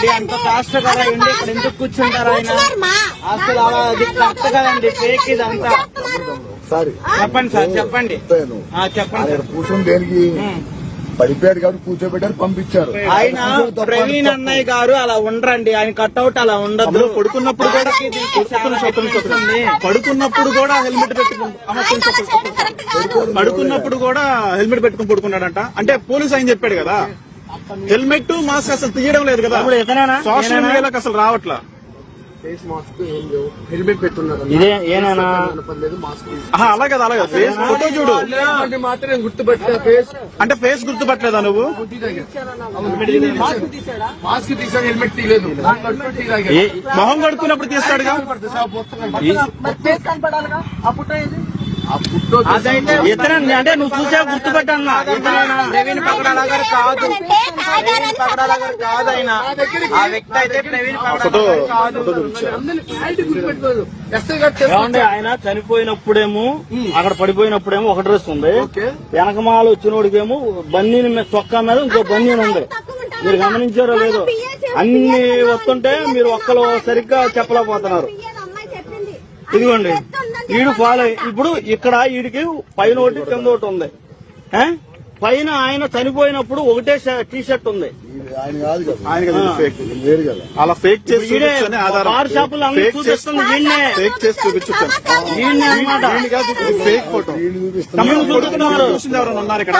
కదండి, అంత కాస్ట్ కదా అండి. ఇక్కడ ఎందుకు కూర్చుంటారు ఆయన? అసలు అలా అది కరెక్ట్ కదండి, ఫేక్ ఇదంతా. చెప్పండి సార్, చెప్పండి చెప్పండి. కూర్చొని దేనికి పడిపోయాడు కాబట్టి కూర్చోబెట్టారు, పంపించారు. ఆయన ప్రవీణ్ అన్నయ్య గారు అలా ఉండరండి, ఆయన కట్అవుట్ అలా ఉండదు. పడుకున్నప్పుడు కూడా హెల్మెట్ పెట్టుకుని పడుకున్నాడంట. అంటే పోలీస్ ఆయన చెప్పాడు కదా, హెల్మెట్ మాస్క్ అసలు తీయడం లేదు కదా, సోషల్ మీడియాలోకి అసలు రావట్లా. హెల్మెట్ పెట్టున్నారు అలా కదా, అలాగే ఫేస్ ఫోటో చూడు. మాత్రం గుర్తుపట్టా ఫేస్ అంటే ఫేస్ గుర్తుపట్టలేదా నువ్వు? మాస్క్ తీసాడు, హెల్మెట్ తీయలేదు. మొహం కడుక్కున్నప్పుడు తీస్తాడుగా. అంటే నువ్వు చూసా గుర్తుపెట్టన్నా. ప్రవీణ్ పగడాల గారు కాదు, ప్రవీణ్ పగడాల గారు కాదు ఆయన. ఆ వ్యక్తి అయితే ప్రవీణ్ పగడాల గారు కాదు. ఆయన చనిపోయినప్పుడేమో అక్కడ పడిపోయినప్పుడేమో ఒక డ్రెస్ ఉంది, వెనకమాల వచ్చినోడికేమో బన్నీని చొక్కా మీద ఇంకో బన్నీని ఉంది. మీరు గమనించారో లేదో? అన్ని వస్తుంటే మీరు ఒక్కరు సరిగ్గా చెప్పలేకపోతున్నారు. ఇదిగోండి, వీడు ఫాలో ఇప్పుడు ఇక్కడ వీడికి పైన ఒకటి కింద ఒకటి ఉంది. పైన ఆయన చనిపోయినప్పుడు ఒకటే టీ షర్ట్ ఉంది. అలా ఫేక్ చేసి బార్ షాపులు అందరూ చూపిస్తుంది వీళ్ళనే, ఫేక్ చేసి చూపించాను. ఫేక్ ఫోటో చూస్తున్నారు ఉన్నారు ఇక్కడ.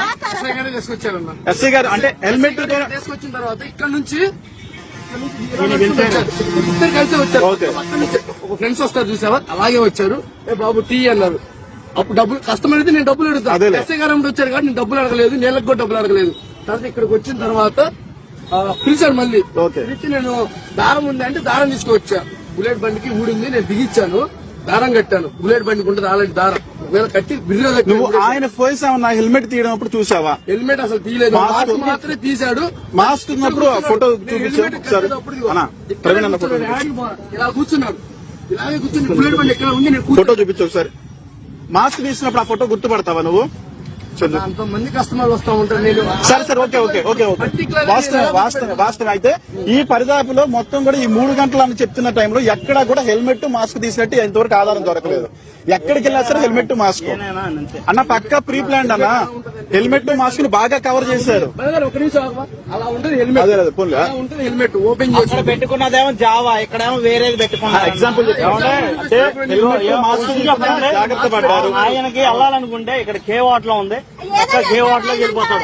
ఎస్ఐ గారు అంటే హెల్మెట్ తీసుకొచ్చిన తర్వాత ఇక్కడ నుంచి ఇద్దరు కలిసి వచ్చారు. ఒక ఫ్రెండ్స్ వస్తారు చూసావా, అలాగే వచ్చారు. ఏ బాబు టీ అన్నారు. అప్పుడు డబ్బులు కస్టమర్ అయితే నేను డబ్బులు అడుగుతాను. ఎస్ఐ గారు వచ్చారు కాబట్టి నేను డబ్బులు అడగలేదు, నీళ్ళకి కూడా డబ్బులు అడగలేదు. తర్వాత ఇక్కడికి వచ్చిన తర్వాత పిలిచాను మళ్ళీ. పిలిచి నేను దారం ఉంది అంటే దారం తీసుకువచ్చా. బుల్లెట్ బండికి ఊడింది, నేను దిగిచ్చాను, దారం కట్టాను. బుల్లెట్ బండికి ఉంటుంది అలాంటి దారం కట్టి బిర్రో. నువ్వు ఆయన ఫోర్స్ ఏమన్నా హెల్మెట్ తీయడం అప్పుడు చూసావా? హెల్మెట్ అసలు తీయలేదు, మాస్క్ మాత్రమే తీశాడు. మాస్క్ ఉన్నప్పుడు ఫోటో చూపించాడు. ఇలా కూర్చున్నాడు, ఇలాగే కూర్చుని బుల్లెట్ బండి ఎక్కడ ఉంది ఫోటో చూపించు ఒకసారి. మాస్క్ తీసినప్పుడు ఆ ఫోటో గుర్తుపడతావా నువ్వు? అంతమంది కస్టమర్లు వస్తా ఉంటారు. నేను సరే ఓకే ఓకే ఓకే ఓకే వాస్తవం అయితే ఈ పరిదాపులో మొత్తం కూడా ఈ 3 గంటలు అని చెప్తున్న టైంలో ఎక్కడా కూడా హెల్మెట్ మాస్క్ తీసినట్టు ఎంతవరకు ఆధారం దొరకలేదు. ఎక్కడికి వెళ్ళా సరే హెల్మెట్ మాస్క్ అన్న పక్కా ప్రీ ప్లాన్ అన్న. హెల్మెట్ మాస్క్ ను బాగా కవర్ చేశారు. ఒక నిమిషం అలా ఉంటుంది హెల్మెట్, ఉంటుంది హెల్మెట్ ఓపెన్ చేసి పెట్టుకున్నదేమో జావా, ఇక్కడేమో వేరేది పెట్టుకున్నా. ఎగ్జాంపుల్ జాగ్రత్త పడ్డారు. ఆయనకి వెళ్ళాలనుకుంటే ఇక్కడ కేవాట్ లో ఉంది, కే వాట్ లోకి వెళ్ళిపోతాడు.